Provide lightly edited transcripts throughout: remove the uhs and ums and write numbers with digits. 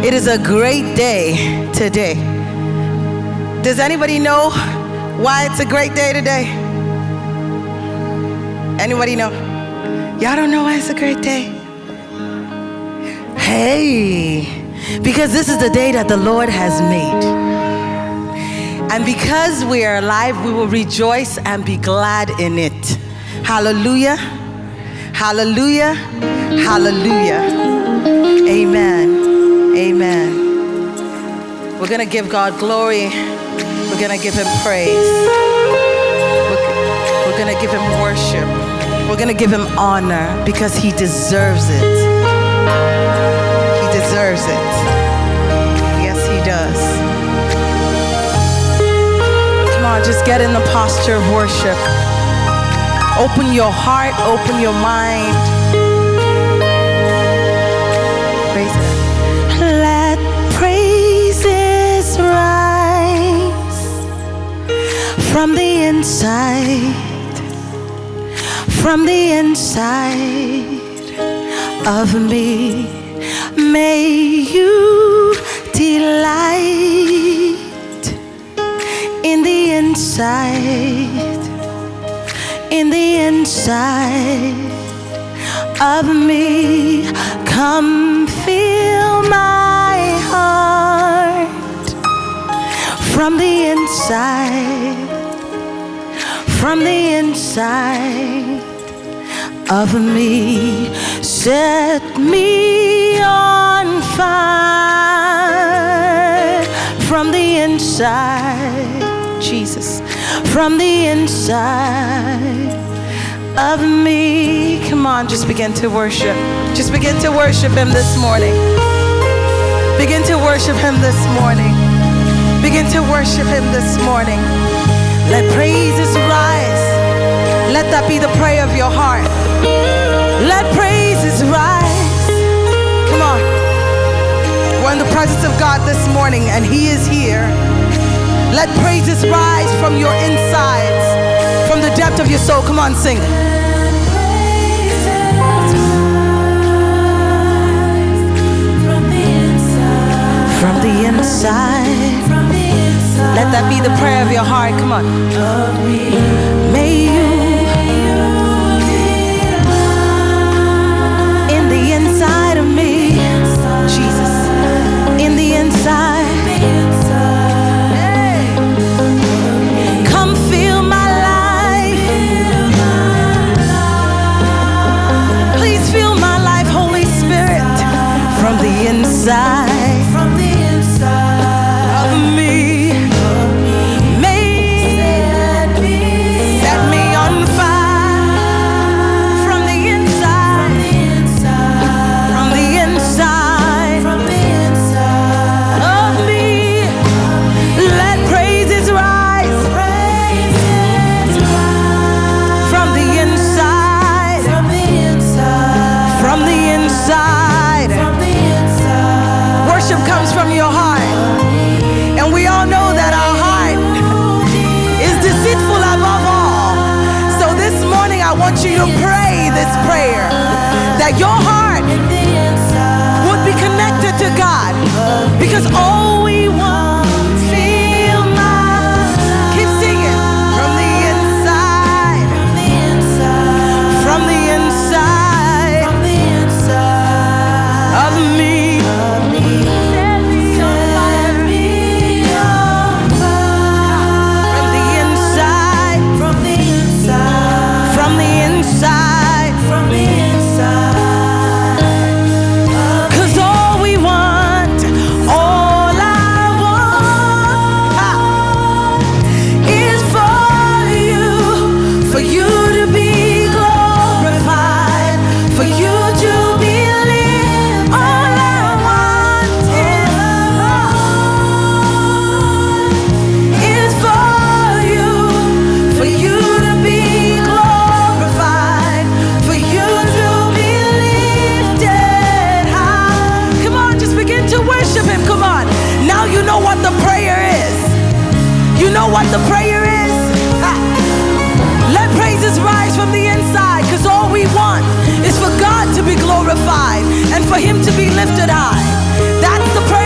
It is a great day today. Does anybody know why it's a great day today? Anybody know? Y'all don't know why it's a great day? Hey, because this is the day that the Lord has made. And because we are alive, we will rejoice and be glad in it. Hallelujah. Hallelujah. Hallelujah. Amen. Amen. We're going to give God glory. We're going to give him praise. We're going to give him worship. We're going to give him honor because he deserves it. He deserves it. Yes, he does. Come on, just get in the posture of worship. Open your heart, open your mind. Praise him. Let praises rise from the inside of me. May you delight in the inside of me. Come fill my heart from the inside of me. Set me on fire from the inside, Jesus, from the inside of me. Come on, just begin to worship. Just begin to worship him this morning. Begin to worship him this morning. Begin to worship him this morning. Let praises rise. Let that be the prayer of your heart. Let praises rise. Come on. We're in the presence of God this morning and he is here. Let praises rise from your insides, from the depth of your soul. Come on, sing. From the inside. Let that be the prayer of your heart. Come on. May you in the inside of me, Jesus, in the inside. Come fill my life. Please fill my life, Holy Spirit, from the inside. Worship comes from your heart. And we all know that our heart is deceitful above all. So this morning I want you to pray this prayer, that your heart would be connected to God. Because all we want, feel my, keep singing, from the inside, from the inside of me. What the prayer is? Let praises rise from the inside, because all we want is for God to be glorified and for him to be lifted high. That's the prayer.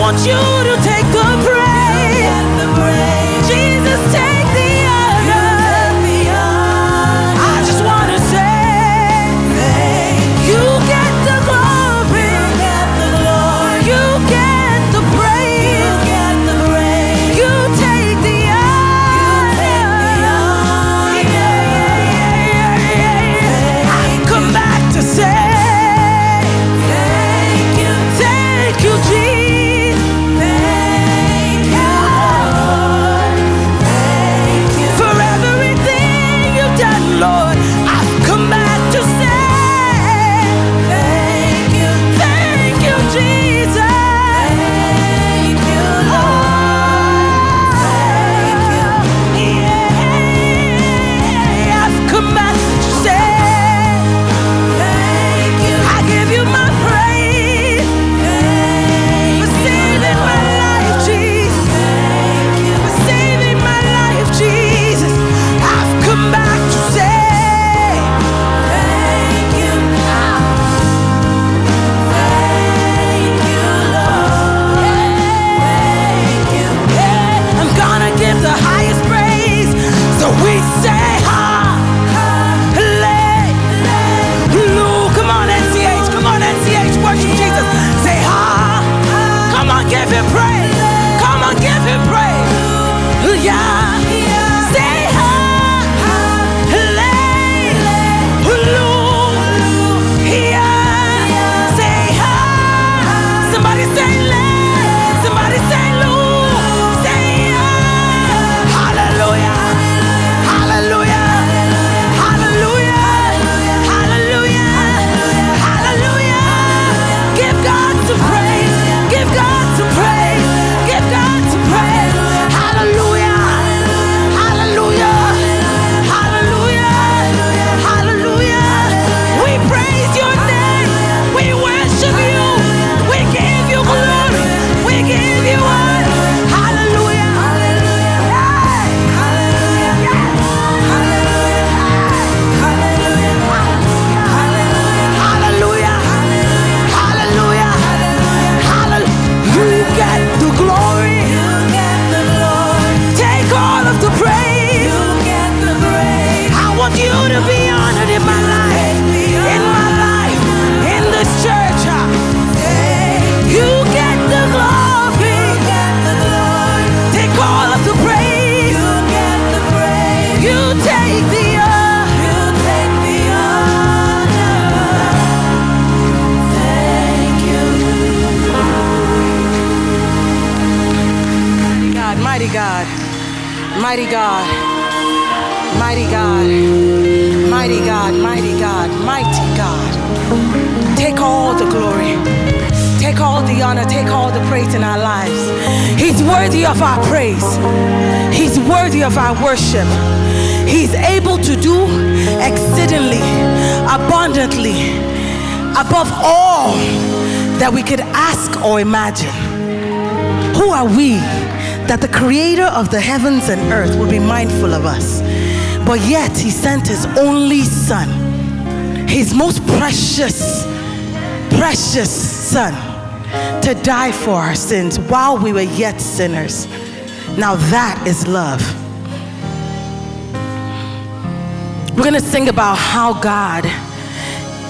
want you to take the praise. Jesus, take the honor. I just want to say, you get the glory. You get the praise. You take the honor. I come back to say, thank you, Jesus. Thank you, Lord. Thank you for everything you've done, Lord. I've come back to say, thank you, Jesus. Thank you, Lord. Thank you. Yeah, I've come back to say, thank you. I give you my praise. For saving my life, Jesus. For saving my life, Jesus. I've come back to say, thank you. Thank you, Lord. Thank you. Yeah, I'm gonna give the highest praise. So we say, hallelujah. Come on, NCH. Come on, NCH. Worship Jesus. Say, come on, give him praise. Come on, give him praise. Yeah. Say, hallelujah. Say, somebody say, somebody say, say, hallelujah. Hallelujah. Hallelujah. Hallelujah. Hallelujah. Give God some praise. Give God some praise. Give God some praise. Hallelujah. Hallelujah. Hallelujah. Hallelujah. We praise your name. We worship you. We give you glory. We give you honor. Hallelujah. Hallelujah. Hallelujah. Hallelujah. Hallelujah. Hallelujah. You get the glory. Take all of the praise. I want you to be honored in my life. In this church. You get the glory. Take all of the praise. You take the honor. Thank you. Mighty God, mighty God, mighty God, mighty God, mighty God, mighty God. Take all the glory. Take all the honor. Take all the praise in our lives. He's worthy of our praise. He's worthy of our worship. He's able to do exceedingly, abundantly, above all that we could ask or imagine. Who are we that the creator of the heavens and earth would be mindful of us? But yet he sent his only son, his most precious son, to die for our sins while we were yet sinners. Now that is love. We're gonna sing about how God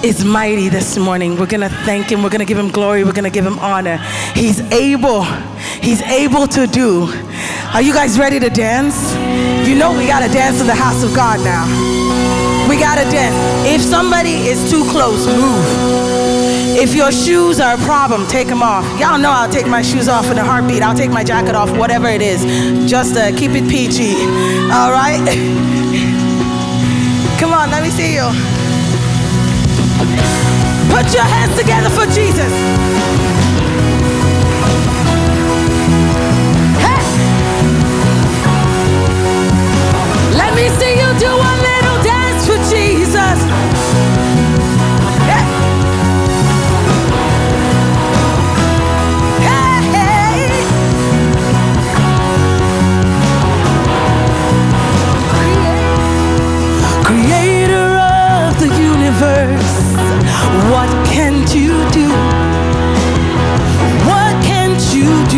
is mighty this morning. We're gonna thank him. We're gonna give him glory. We're gonna give him honor. He's able to do. Are you guys ready to dance? You know we gotta dance in the house of God now. We gotta dance. If somebody is too close, move. If your shoes are a problem, take them off. Y'all know I'll take my shoes off in a heartbeat. I'll take my jacket off, whatever it is. Just keep it PG. All right? Come on, let me see you. Put your hands together for Jesus. Hey! Let me see you do a little dance for Jesus. Hey! Creator of the universe, what can't you do? What can't you do?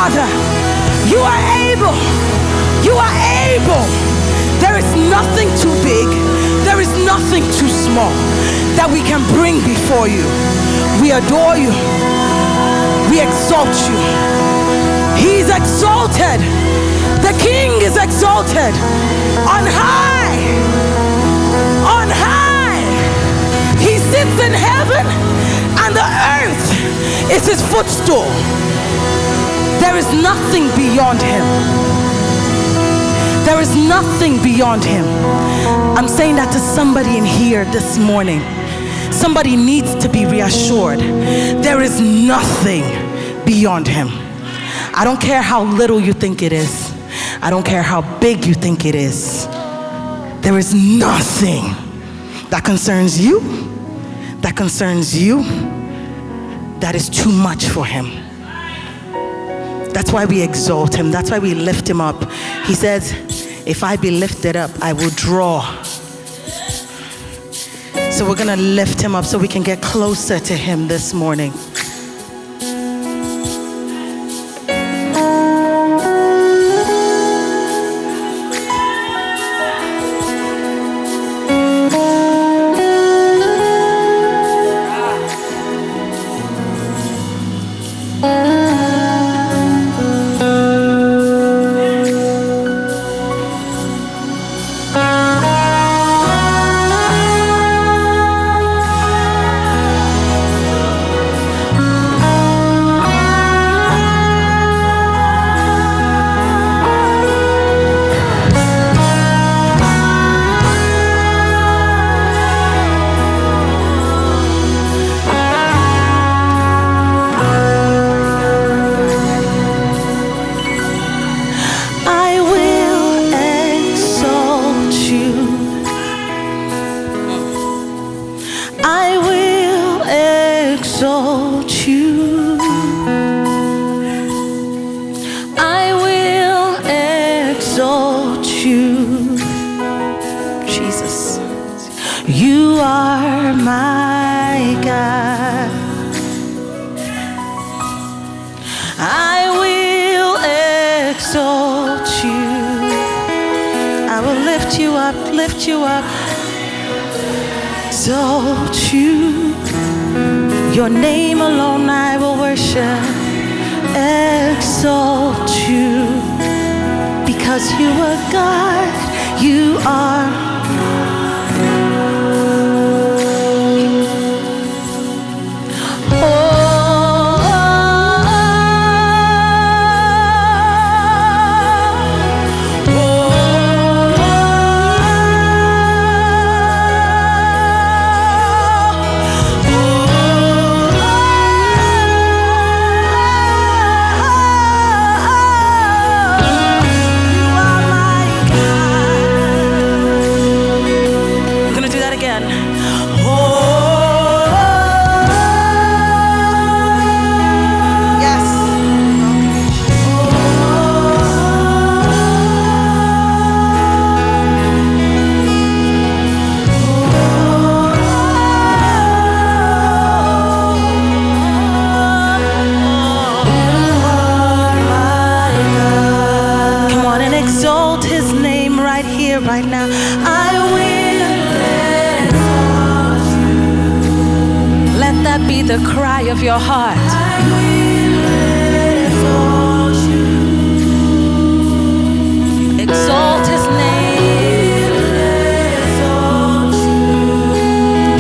Father. You are able. You are able. There is nothing too big. There is nothing too small that we can bring before you. We adore you. We exalt you. He's exalted. The King is exalted. On high. On high. He sits in heaven, and the earth is his footstool. There is nothing beyond him. There is nothing beyond him. I'm saying that to somebody in here this morning. Somebody needs to be reassured. There is nothing beyond him. I don't care how little you think it is. I don't care how big you think it is. There is nothing that concerns you, that is too much for him. That's why we exalt him. That's why we lift him up. He says, if I be lifted up, I will draw. So we're going to lift him up so we can get closer to him this morning. You are my God. I will exalt you. I will lift you up, exalt you. Your name alone I will worship, exalt you. Because you are God, you are. Right now, I will exalt you. Let that be the cry of your heart. I will exalt you. Exalt his name. Exalt you.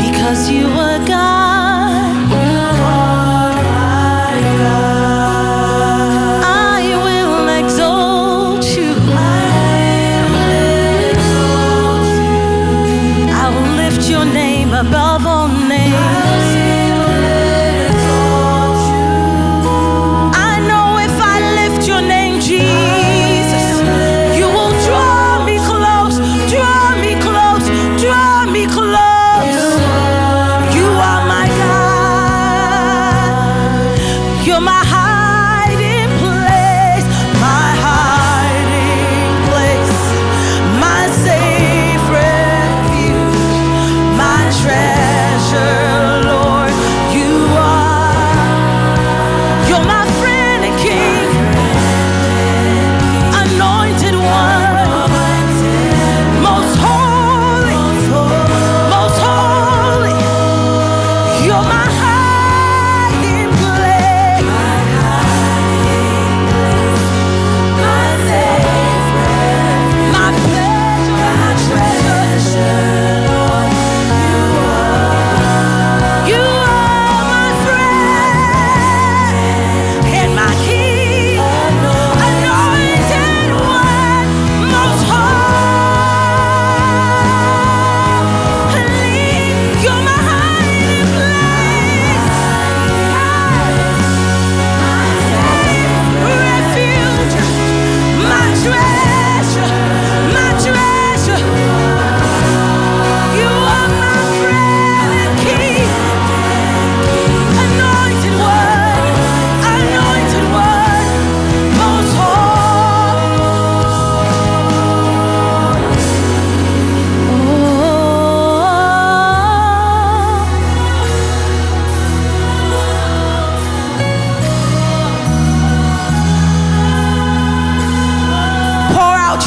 Because you are God. You are my God. I will exalt you. Your name above all names.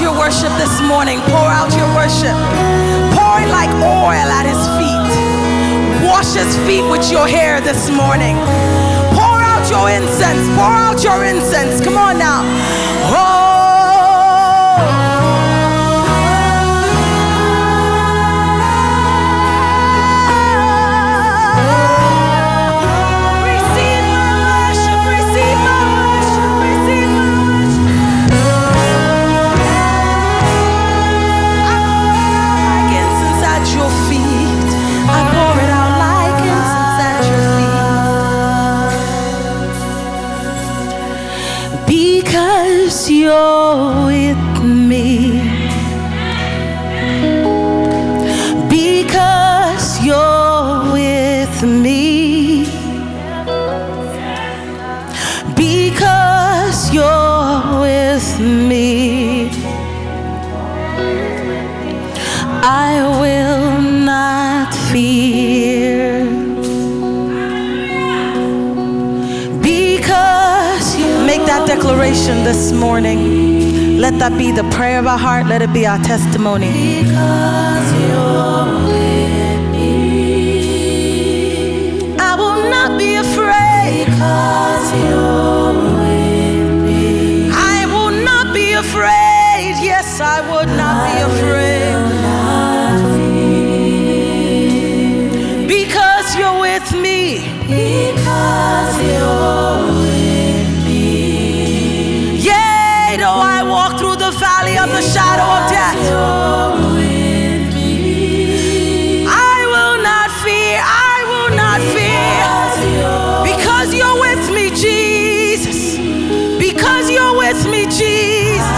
your worship this morning. Pour out your worship. Pour it like oil at his feet. Wash his feet with your hair this morning. Pour out your incense. Pour out your incense. Come on now. Oh. Because you're with me. Because you're with me. Because you're with me. I will not fear. Make that declaration this morning. Let that be the prayer of our heart. Let it be our testimony. Because you're with me, I will not be afraid. Because you're with me, I will not be afraid. Yes, I would not be afraid. Because you're with me. Because you're with me. Though I walk through the valley of the shadow of death, I will not fear. I will not fear. Because you're with me, Jesus. Because you're with me, Jesus.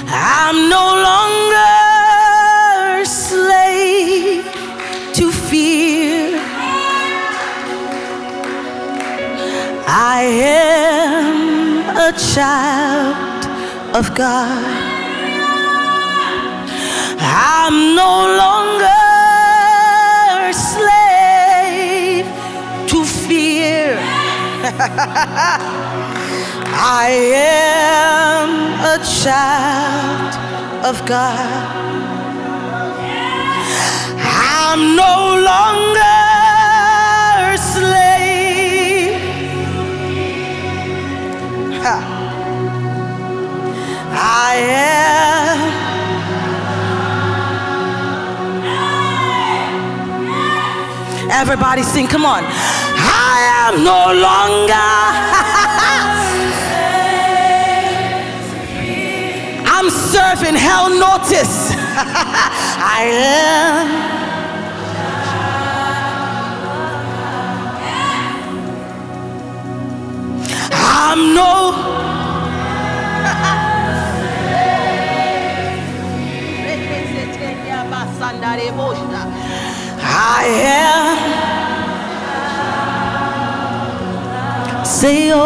I'm no longer slave to fear. I am a child of God. I'm no longer a slave to fear. I am a child of God. I'm no longer a slave. I am. Everybody sing, come on. I am no longer. I'm serving hell notice. I am. I'm no. I am. Say oh.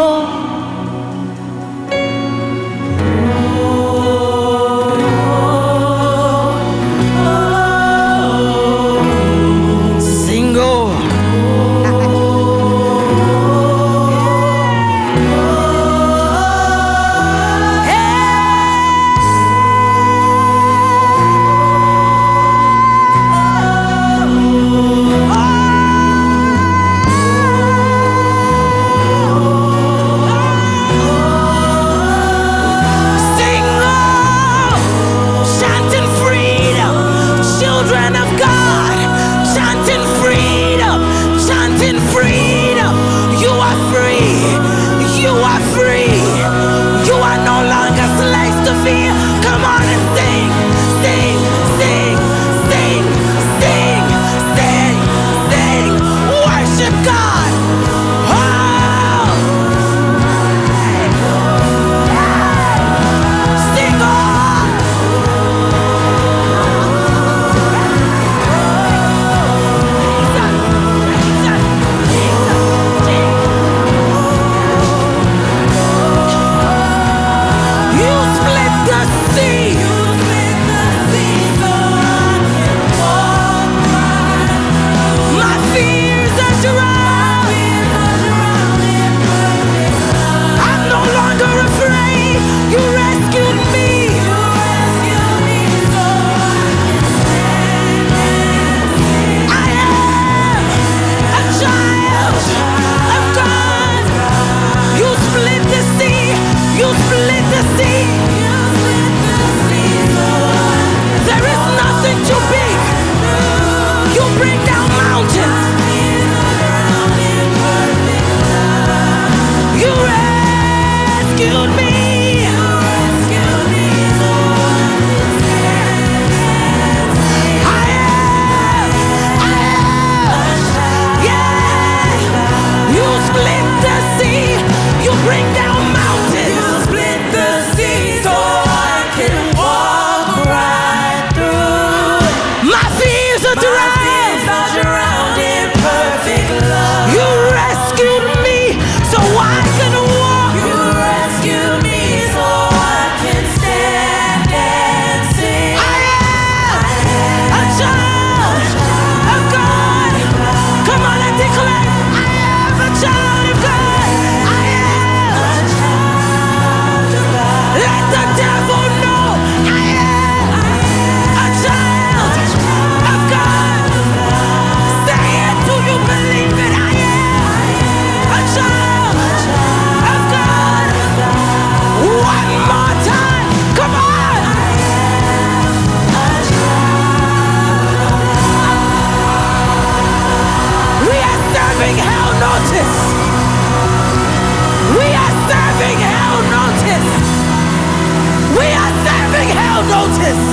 hell notice.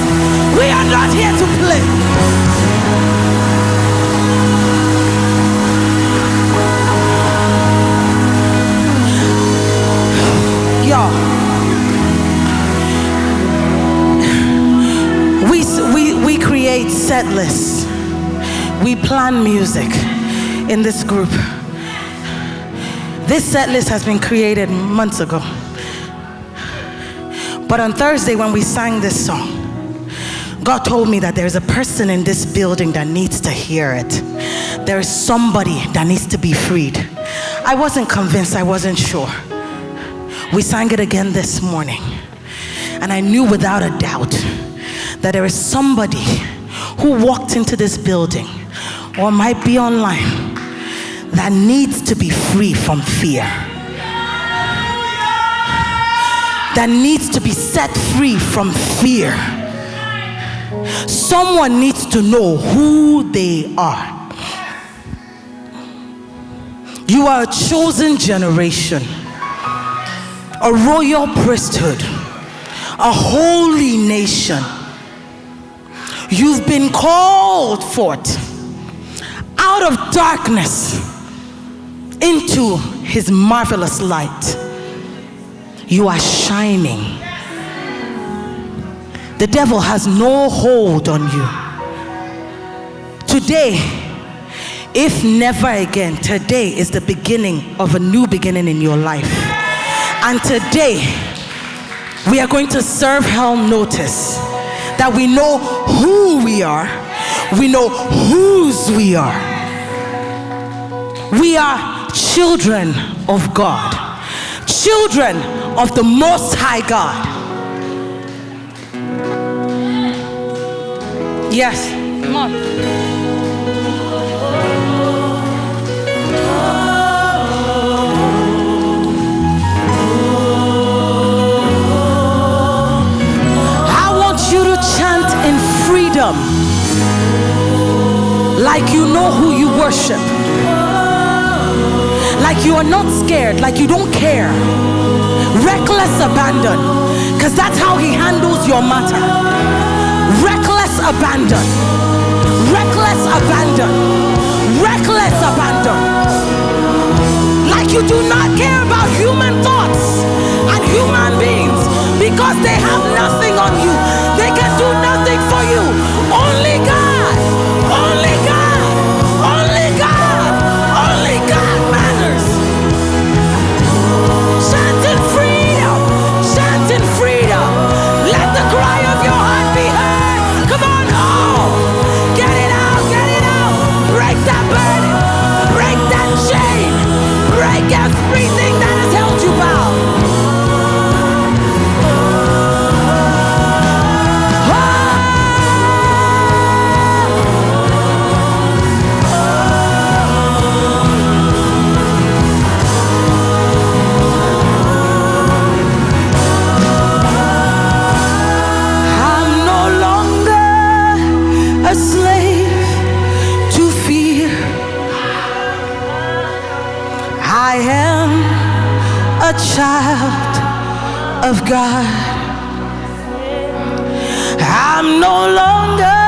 We are not here to play. Y'all, we create set lists. We plan music in this group. This set list has been created months ago. But on Thursday when we sang this song, God told me that there's a person in this building that needs to hear it. There is somebody that needs to be freed. I wasn't convinced, I wasn't sure. We sang it again this morning. And I knew without a doubt that there is somebody who walked into this building or might be online that needs to be free from fear. That needs to be set free from fear. Someone needs to know who they are. You are a chosen generation, a royal priesthood, a holy nation. You've been called forth out of darkness into his marvelous light. You are shining. The devil has no hold on you. Today, if never again, today is the beginning of a new beginning in your life. And today, we are going to serve hell notice that we know who we are, we know whose we are. We are children of God, children of the Most High God. Yes, come on. I want you to chant in freedom, like you know who you worship, like you are not scared, like you don't care. Reckless abandon, because that's how he handles your matter. Reckless abandon, reckless abandon, reckless abandon. Like you do not care about human thoughts and human beings, because they have nothing on you. They can do nothing for you. Only God, only God, only God, only God matters. Chant in freedom, chant in freedom. Let the cry of your heart be heard. Come on, oh, get it out, get it out. Break that burden, break that chain, break everything that has held you bound. A slave to fear. I am a child of God. I'm no longer